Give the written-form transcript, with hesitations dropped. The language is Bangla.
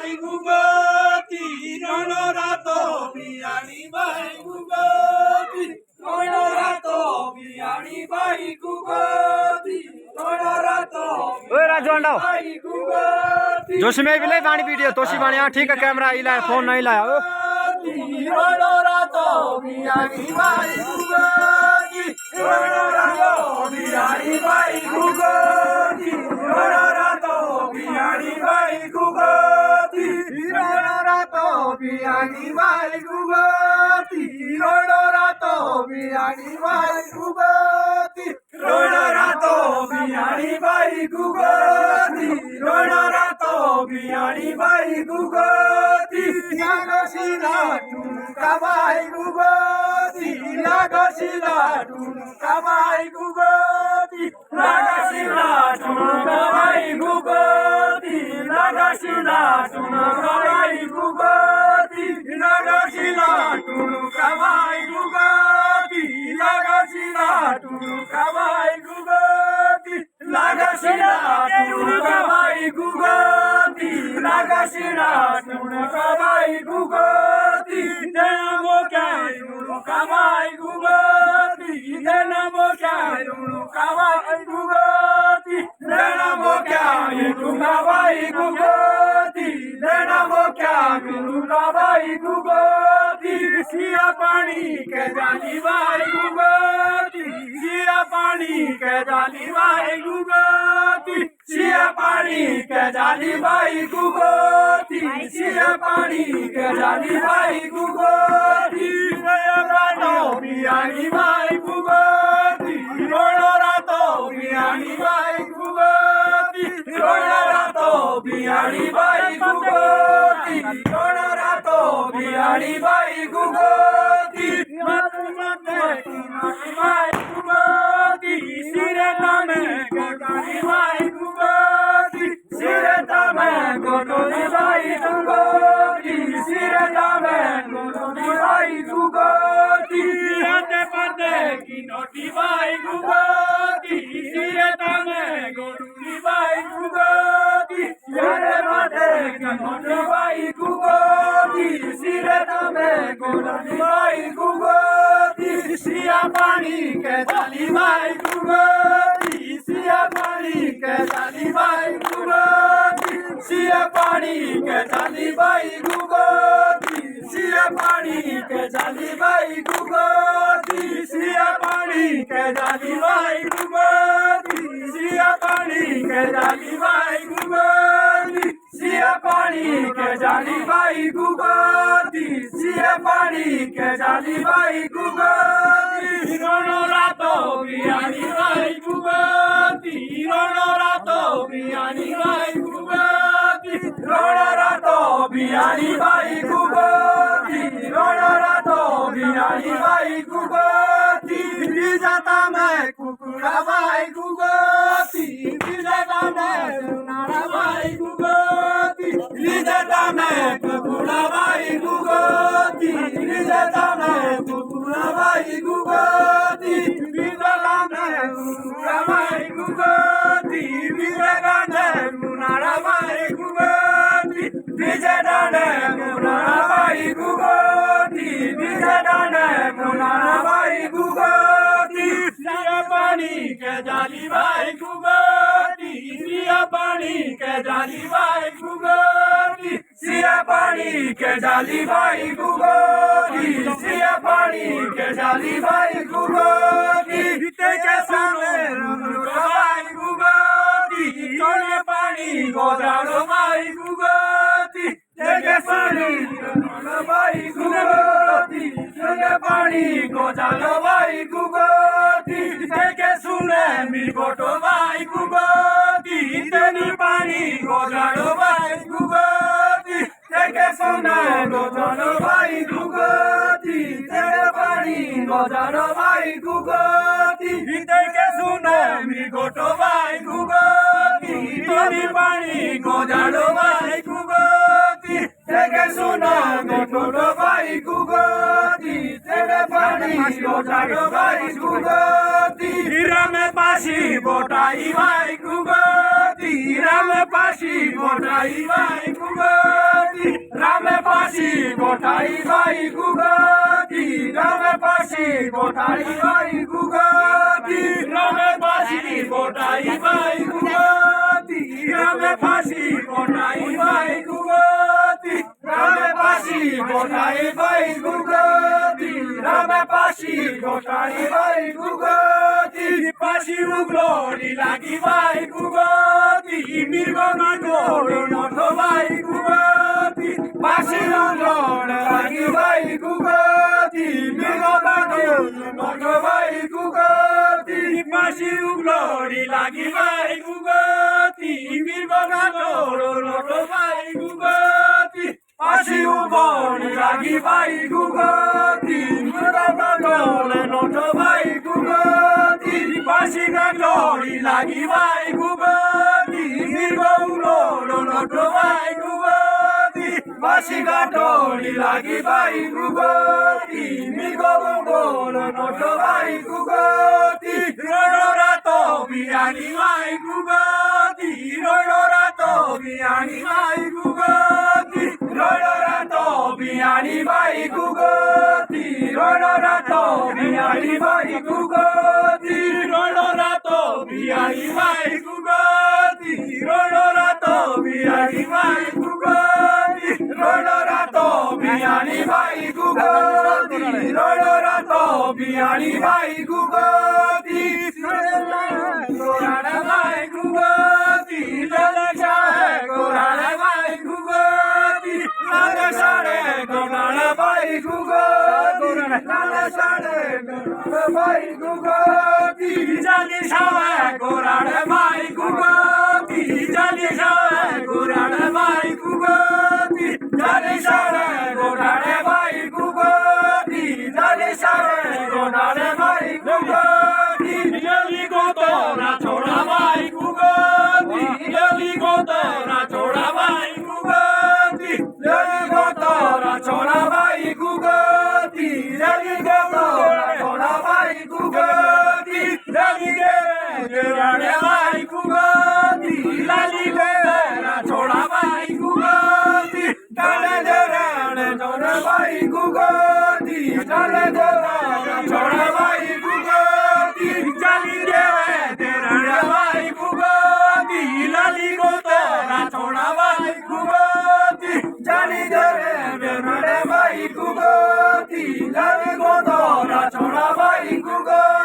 ভাই গুগতি রণরাত বিয়ানি ভাই গুগতি রণরাত বিয়ানি ভাই গুগতি রণরাত ओए राजू अंडाओ भाई गुगति जोशी में भी ले पानी वीडियो तोशी पानी हाँ ठीक है कैमरा इला फोन नहीं लाया ओ রণরাত বিয়ানি ভাই গুগতি রণরাত বিয়ানি ভাই গুগতি রণরাত বিয়ানি ভাই গুগতি রণরাত বিয়ানি ভাই গুগতি রণরাত বিয়ানি ভাই গুগতি রণরাত বিয়ানি ভাই গুগতি রণরাত বিয়ানি ভাই গুগতি লাগছিলা টুনুকা ভাই গুগতি লাগছিলা টুনুকা ভাই গুগতি লাগছিলা টুনুকা ভাই গুগতি লাগছিলা টুনুকা ভাই গুগতি লাগছিলা টুনুকা ভাই গুগতি লাগছিলা টুনুকা ভাই গুগতি লাগছিলা টুনুকা ভাই গুগতি লাগছিলা টুনুকা ভাই গুগতি দেনামো কাই টুনুকা ভাই গুগতি দেনামো কাই টুনুকা ভাই গুগতি দেনামো কাই টুনুকা ভাই গুগতি দেনামো কাই টুনুকা ভাই গুগতি সিয়া পানি के जाली भाई गुगती सिया पानी के जाली भाई गुगती सिया पानी के जाली भाई गुगती सिया पानी के जाली भाई गुगती नया रातो बियानी भाई गुगती रोना रातो बियानी भाई गुगती रोना रातो बियानी भाई गुगती रोना रातो बियानी भाई गुगती भाई गुगती सिरता में गोटोली भाई गुगती सिरता में गोटोली भाई गुगती सिरता में गोटोली भाई गुगती हाथे पाते की नोटी भाई गुगती सिरता में गोटोली भाई गुगती हाथे पाते की नोटी भाई गुगती सिरता में गोटोली भाई गुगती सिया पानी के जाली भाई गुगती सिया पानी के जाली भाई गुगती सिया पानी के जाली भाई गुगती सिया पानी के जाली भाई गुगती सिया पानी के जाली भाई गुगती सिया पानी के जाली भाई गुगती सिया पानी के जाली भाई गुगती सिया पानी के जाली भाई गुगती रणरातो बियानी भाई गुगती रणरातो बियानी भाई गुगती रणरातो बियानी भाई गुगती रणरातो बियानी भाई गुगती जाता मैं कुकुरा भाई गुगती जाता मैं सुनारा भाई गुगती जाता मैं कुकुरा भाई गुगती जाता मैं कुकुरा भाई गुगती जाता मैं कुकुरा भाई गुगती जाता मैं सुनारा भाई गुगती जाता मैं सुनारा भाई गुगती जाता मैं सुनारा भाई गुगती सिया पानी के जाली भाई गुगती सिया पानी के जाली भाई गुगती सिया पानी के जाली भाई गुगती सिया पानी के जाली भाई गुगती बीते के सामने भाई गुगती सोने पानी गोदारो भाई गुगती देखे पानी भाई गुगती सोने पानी गोदारो भाई गुगती देखे सुने मी गोटो भाई गुगती तेनी पानी गोदारो भाई गुगती देखे सुने गोदारो भाई गुगती तेरे पानी गोदारो भाई गुगती देखे सुने मी गोटो भाई गुगती तेनी पानी गोदारो भाई गुगती देखे सुने गोटो भाई गुगती तेरे पानी गोदारो भाई गुगती हीरा में पासी बोटाई भाई गुगती हीरा में पासी बोटाई भाई गुगती পাশি গোটাই বাই গুগতি রামে পাশি গোটাই বাই গুগতি রামে পাশি গোটাই বাই গুগতি রামে পাশি গোটাই বাই গুগতি রামে পাশি গোটাই বাই গুগতি রামে পাশি গোটাই বাই গুগতি পাশি উগলোরি লাগি বাই গুগতি মৃগ নাটোর নট বাই গুগতি পাশি উগলোর লাগি বাই গুগতি মৃগ নাটোর নট বাই গুগতি পাশি উগলোরি লাগি বাই গুগতি মৃগ নাটোর নট বাই গুগতি পাশি উগলোরি লাগি বাই গুগতি মৃগ নাটোর নট বাই গুগতি পাশি গাড়ি লাগি বাই গুগতি মৃগ উগলোর নট বাই গুগতি পাশি গাড়ি লাগি বাই গুগতি মৃগ উগলোর নট বাই গুগতি রণরাত বিয়ানি বাই গুগতি রণরাত বিয়ানি বাই গুগতি রণরাত বিয়ানি বাই গুগতি রণরাত বিয়ানি বাই গুগতি রণরাত বিয়ানি বাই গুগতি রণরাত বিয়ানি বাই গুগতি রণরাত বিয়ানি বাই গুগতি রণরাত বিয়ানি বাই গুগতি গোরাড়া বাই গুগতি ললছাড়ে গোরাড়া বাই গুগতি ললছাড়ে গোরাড়া বাই গুগতি ললছাড়ে গোরাড়া বাই গুগতি জানি সাওয়া গোরাড়া বাই গুগতি জানি সাওয়া গোরাড়া বাই গুগতি জানি সাওয়া গোরাড়া বাই গুগতি জানি সাওয়া গোরাড়া বাই গুগতি জলি গোতরা ছোড়া বাই গুগতি জলি গোতরা ছোড়া বাই গুগতি জলি গোতরা ছোড়া বাই গুগতি জলি গোতরা ছোড়া বাই গুগতি জলি গোতরা বাই গুগতি লালি গোতরা ছোড়া বাই গুগতি ডালে জরাড়ে ছোড়া বাই গুগতি ডালে জরাড়ে ছোড়া বাই গুগতি জালি দেবে তেরা বাই গুগতি লালি গোতরা ছোড়া বাই গুগতি জালি দেবে তেরা বাই গুগতি লালি গোতরা ছোড়া বাই গুগতি